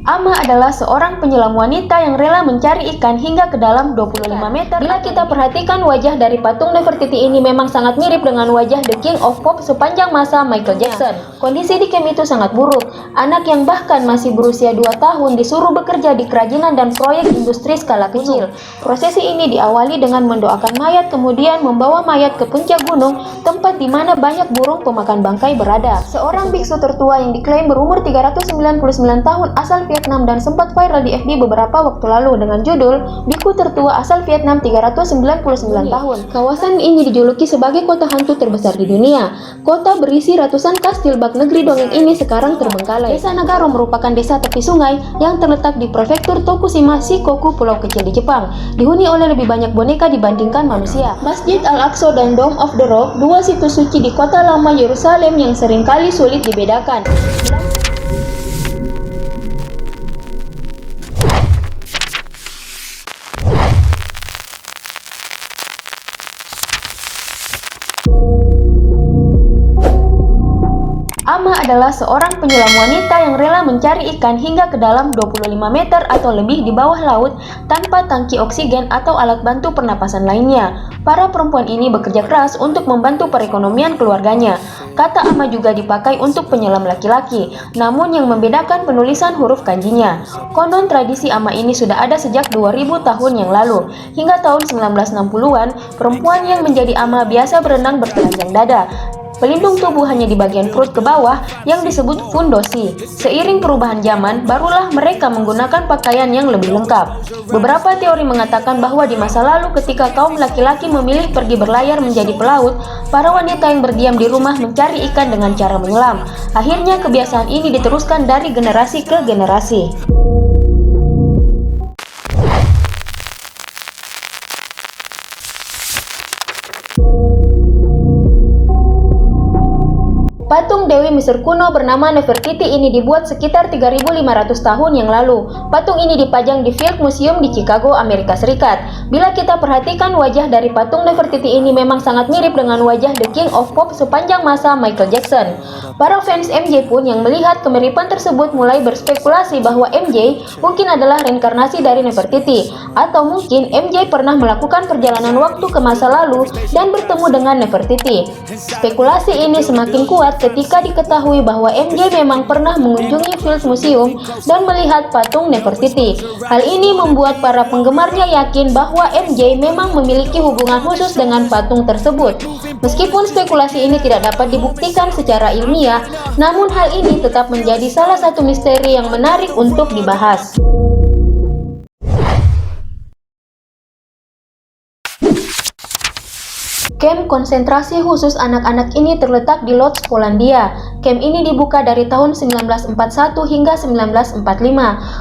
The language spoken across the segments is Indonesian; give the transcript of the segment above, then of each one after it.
Ama adalah seorang penyelam wanita yang rela mencari ikan hingga ke dalam 25 meter. Bila kita perhatikan wajah dari patung Nefertiti ini memang sangat mirip dengan wajah The King of Pop sepanjang masa Michael Jackson. Kondisi di camp itu sangat buruk. Anak yang bahkan masih berusia 2 tahun disuruh bekerja di kerajinan dan proyek industri skala kecil. Prosesi ini diawali dengan mendoakan mayat, kemudian membawa mayat ke puncak gunung, tempat di mana banyak burung pemakan bangkai berada. Seorang biksu tertua yang diklaim berumur 399 tahun asal Vietnam dan sempat viral di FB beberapa waktu lalu dengan judul Biku Tertua Asal Vietnam 399 tahun. Kawasan ini dijuluki sebagai kota hantu terbesar di dunia. Kota berisi ratusan kastil bak negeri dongeng ini sekarang terbengkalai. Desa Nagaro merupakan desa tepi sungai yang terletak di prefektur Tokushima, Shikoku, pulau kecil di Jepang. Dihuni oleh lebih banyak boneka dibandingkan manusia. Masjid Al-Aqsa dan Dome of the Rock, dua situs suci di kota lama Yerusalem yang seringkali sulit dibedakan. Ama adalah seorang penyelam wanita yang rela mencari ikan hingga ke dalam 25 meter atau lebih di bawah laut tanpa tangki oksigen atau alat bantu pernapasan lainnya. Para perempuan ini bekerja keras untuk membantu perekonomian keluarganya. Kata Ama juga dipakai untuk penyelam laki-laki, namun yang membedakan penulisan huruf kanjinya. Konon tradisi Ama ini sudah ada sejak 2000 tahun yang lalu. Hingga tahun 1960-an, perempuan yang menjadi Ama biasa berenang bertelanjang dada. Pelindung tubuh hanya di bagian perut ke bawah yang disebut fundoshi. Seiring perubahan zaman, barulah mereka menggunakan pakaian yang lebih lengkap. Beberapa teori mengatakan bahwa di masa lalu ketika kaum laki-laki memilih pergi berlayar menjadi pelaut, para wanita yang berdiam di rumah mencari ikan dengan cara menyelam. Akhirnya kebiasaan ini diteruskan dari generasi ke generasi. Patung Dewi Mesir kuno bernama Nefertiti ini dibuat sekitar 3.500 tahun yang lalu. Patung ini dipajang di Field Museum di Chicago, Amerika Serikat. Bila kita perhatikan wajah dari patung Nefertiti ini memang sangat mirip dengan wajah The King of Pop sepanjang masa Michael Jackson. Para fans MJ pun yang melihat kemiripan tersebut mulai berspekulasi bahwa MJ mungkin adalah reinkarnasi dari Nefertiti, atau mungkin MJ pernah melakukan perjalanan waktu ke masa lalu dan bertemu dengan Nefertiti. Spekulasi ini semakin kuat ketika diketahui bahwa MJ memang pernah mengunjungi Field Museum dan melihat patung Nefertiti. Hal ini membuat para penggemarnya yakin bahwa MJ memang memiliki hubungan khusus dengan patung tersebut. Meskipun spekulasi ini tidak dapat dibuktikan secara ilmiah, namun hal ini tetap menjadi salah satu misteri yang menarik untuk dibahas. Kamp konsentrasi khusus anak-anak ini terletak di Lodz, Polandia. Kamp ini dibuka dari tahun 1941 hingga 1945.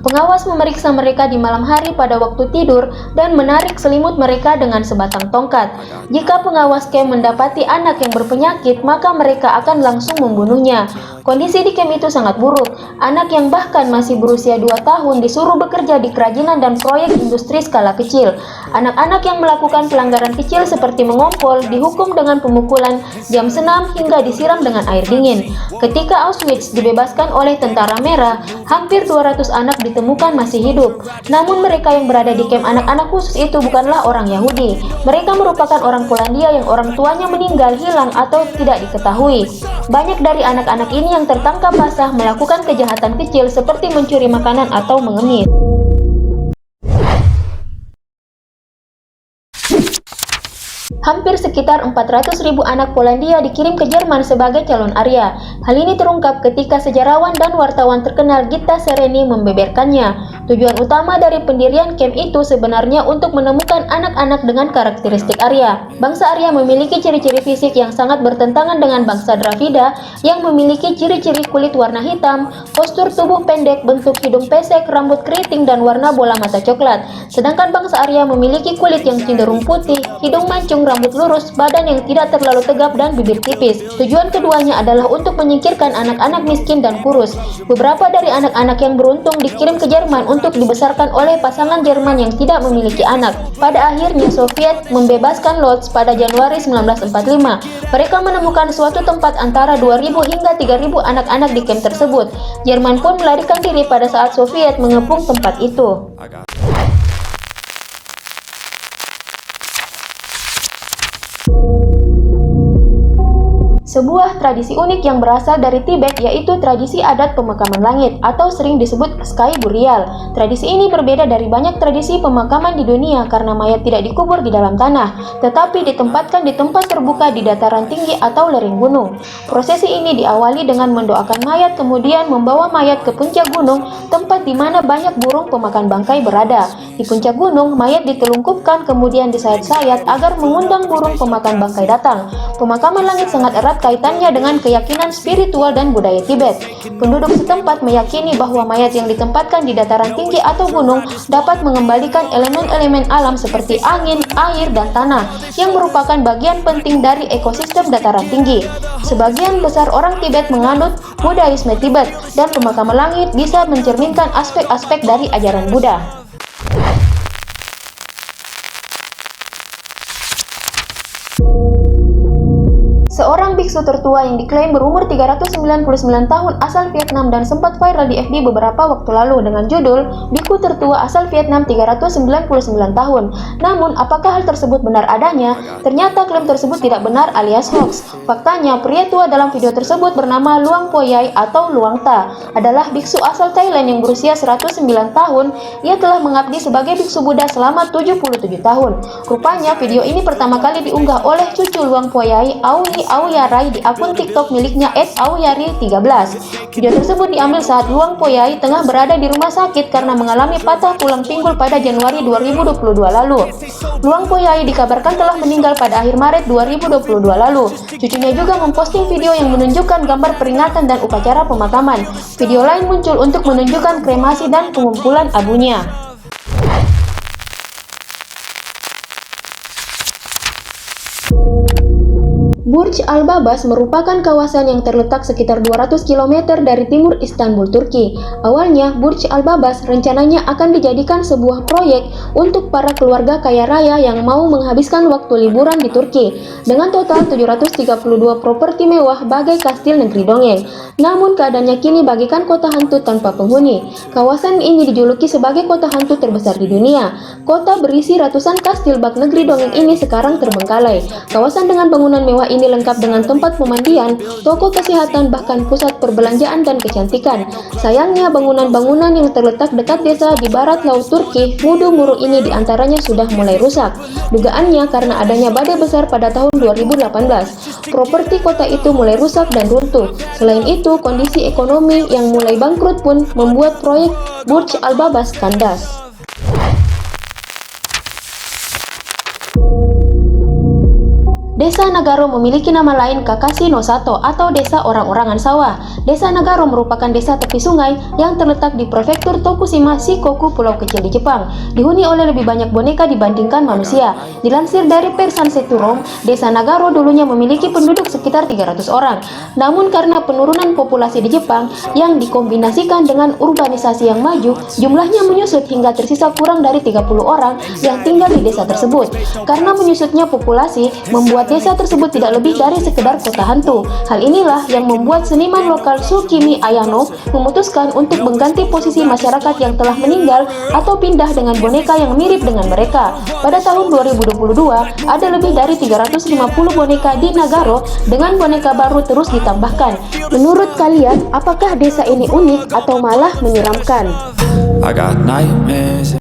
Pengawas memeriksa mereka di malam hari pada waktu tidur dan menarik selimut mereka dengan sebatang tongkat. Jika pengawas kamp mendapati anak yang berpenyakit, maka mereka akan langsung membunuhnya. Kondisi di kamp itu sangat buruk. Anak yang bahkan masih berusia 2 tahun disuruh bekerja di kerajinan dan proyek industri skala kecil. Anak-anak yang melakukan pelanggaran kecil seperti mengompol dihukum dengan pemukulan, jam senam, hingga disiram dengan air dingin. Ketika Auschwitz dibebaskan oleh tentara merah, hampir 200 anak ditemukan masih hidup. Namun mereka yang berada di kamp anak-anak khusus itu bukanlah orang Yahudi. Mereka merupakan orang Polandia yang orang tuanya meninggal, hilang, atau tidak diketahui. Banyak dari anak-anak ini yang tertangkap basah melakukan kejahatan kecil seperti mencuri makanan atau mengemis. Hampir sekitar 400.000 anak Polandia dikirim ke Jerman sebagai calon Arya. Hal ini terungkap ketika sejarawan dan wartawan terkenal Gita Sereny membeberkannya. Tujuan utama dari pendirian kamp itu sebenarnya untuk menemukan anak-anak dengan karakteristik Arya. Bangsa Arya memiliki ciri-ciri fisik yang sangat bertentangan dengan bangsa Dravida yang memiliki ciri-ciri kulit warna hitam, postur tubuh pendek, bentuk hidung pesek, rambut keriting, dan warna bola mata coklat. Sedangkan bangsa Arya memiliki kulit yang cenderung putih, hidung mancung, rambut lurus, badan yang tidak terlalu tegap, dan bibir tipis. Tujuan keduanya adalah untuk menyingkirkan anak-anak miskin dan kurus. Beberapa dari anak-anak yang beruntung dikirim ke Jerman untuk dibesarkan oleh pasangan Jerman yang tidak memiliki anak. Pada akhirnya Soviet membebaskan Lodz pada Januari 1945. Mereka menemukan suatu tempat antara 2.000 hingga 3.000 anak-anak di kamp tersebut. Jerman pun melarikan diri pada saat Soviet mengepung tempat itu. Sebuah tradisi unik yang berasal dari Tibet yaitu tradisi adat pemakaman langit atau sering disebut sky burial. Tradisi ini berbeda dari banyak tradisi pemakaman di dunia karena mayat tidak dikubur di dalam tanah, tetapi ditempatkan di tempat terbuka di dataran tinggi atau lereng gunung. Prosesi ini diawali dengan mendoakan mayat, kemudian membawa mayat ke puncak gunung, tempat di mana banyak burung pemakan bangkai berada. Di puncak gunung, mayat ditelungkupkan kemudian disayat-sayat agar mengundang burung pemakan bangkai datang. Pemakaman langit sangat erat kaitannya dengan keyakinan spiritual dan budaya Tibet. Penduduk setempat meyakini bahwa mayat yang ditempatkan di dataran tinggi atau gunung dapat mengembalikan elemen-elemen alam seperti angin, air, dan tanah yang merupakan bagian penting dari ekosistem dataran tinggi. Sebagian besar orang Tibet menganut Budaisme Tibet, dan pemakaman langit bisa mencerminkan aspek-aspek dari ajaran Buddha. Seorang biksu tertua yang diklaim berumur 399 tahun asal Vietnam dan sempat viral di FB beberapa waktu lalu dengan judul "Biku tertua asal Vietnam 399 tahun". Namun, apakah hal tersebut benar adanya? Ternyata klaim tersebut tidak benar alias hoax. Faktanya, pria tua dalam video tersebut bernama Luang Po Yai atau Luang Ta adalah biksu asal Thailand yang berusia 109 tahun. Ia telah mengabdi sebagai biksu Buddha selama 77 tahun. Rupanya, video ini pertama kali diunggah oleh cucu Luang Po Yai, Auyarai, di akun TikTok miliknya @auyari13. Video tersebut diambil saat Luang Po Yai tengah berada di rumah sakit karena mengalami patah tulang pinggul pada Januari 2022 lalu. Luang Po Yai dikabarkan telah meninggal pada akhir Maret 2022 lalu. Cucunya juga memposting video yang menunjukkan gambar peringatan dan upacara pemakaman. Video lain muncul untuk menunjukkan kremasi dan pengumpulan abunya. Burj Al Babas merupakan kawasan yang terletak sekitar 200 km dari timur Istanbul, Turki. Awalnya, Burj Al Babas rencananya akan dijadikan sebuah proyek untuk para keluarga kaya raya yang mau menghabiskan waktu liburan di Turki, dengan total 732 properti mewah bagai kastil negeri dongeng. Namun, keadaannya kini bagaikan kota hantu tanpa penghuni. Kawasan ini dijuluki sebagai kota hantu terbesar di dunia. Kota berisi ratusan kastil bak negeri dongeng ini sekarang terbengkalai. Kawasan dengan bangunan mewah ini lengkap dengan tempat pemandian, toko kesehatan, bahkan pusat perbelanjaan dan kecantikan. Sayangnya, bangunan-bangunan yang terletak dekat desa di barat laut Turki, Muru ini diantaranya sudah mulai rusak. Dugaannya karena adanya badai besar pada tahun 2018. Properti kota itu mulai rusak dan runtuh. Selain itu, kondisi ekonomi yang mulai bangkrut pun membuat proyek Burj Al Babas kandas. Desa Nagaro memiliki nama lain Kakashi no Sato atau Desa Orang-Orangan Sawah. Desa Nagaro merupakan desa tepi sungai yang terletak di prefektur Tokushima, Shikoku, pulau kecil di Jepang. Dihuni oleh lebih banyak boneka dibandingkan manusia. Dilansir dari Persan Seturom, Desa Nagaro dulunya memiliki penduduk sekitar 300 orang. Namun karena penurunan populasi di Jepang yang dikombinasikan dengan urbanisasi yang maju, jumlahnya menyusut hingga tersisa kurang dari 30 orang yang tinggal di desa tersebut. Karena menyusutnya populasi, membuat desa tersebut tidak lebih dari sekedar kota hantu. Hal inilah yang membuat seniman lokal Tsukimi Ayano memutuskan untuk mengganti posisi masyarakat yang telah meninggal atau pindah dengan boneka yang mirip dengan mereka. Pada tahun 2022, ada lebih dari 350 boneka di Nagaro dengan boneka baru terus ditambahkan. Menurut kalian, apakah desa ini unik atau malah menyeramkan? I got nightmares.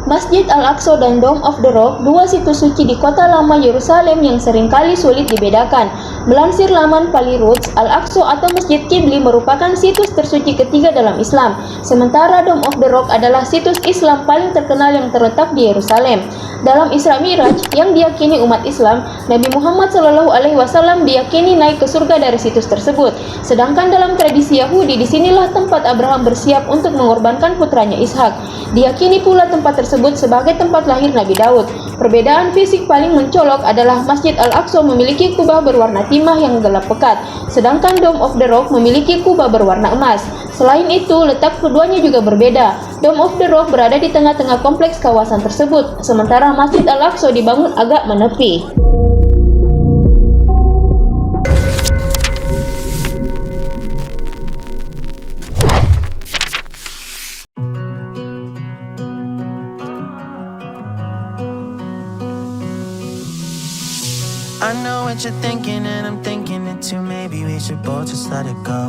Masjid Masjid Al-Aqsa dan Dome of the Rock, dua situs suci di kota lama Yerusalem yang seringkali sulit dibedakan. Melansir laman Paliroots, Al-Aqsa atau Masjid Qibli merupakan situs tersuci ketiga dalam Islam, sementara Dome of the Rock adalah situs Islam paling terkenal yang terletak di Yerusalem. Dalam Isra Mi'raj yang diyakini umat Islam, Nabi Muhammad SAW diyakini naik ke surga dari situs tersebut. Sedangkan dalam tradisi Yahudi, disinilah tempat Abraham bersiap untuk mengorbankan putranya Ishak. Diyakini pula tempat tersebut sebagai tempat lahir Nabi Daud. Perbedaan fisik paling mencolok adalah Masjid Al-Aqsa memiliki kubah berwarna timah yang gelap pekat, sedangkan Dome of the Rock memiliki kubah berwarna emas. Selain itu, letak keduanya juga berbeda. Dome of the Rock berada di tengah-tengah kompleks kawasan tersebut, sementara Masjid Al-Aqsa dibangun agak menepi. I know what you're thinking and I'm thinking it too. Maybe we should both just let it go.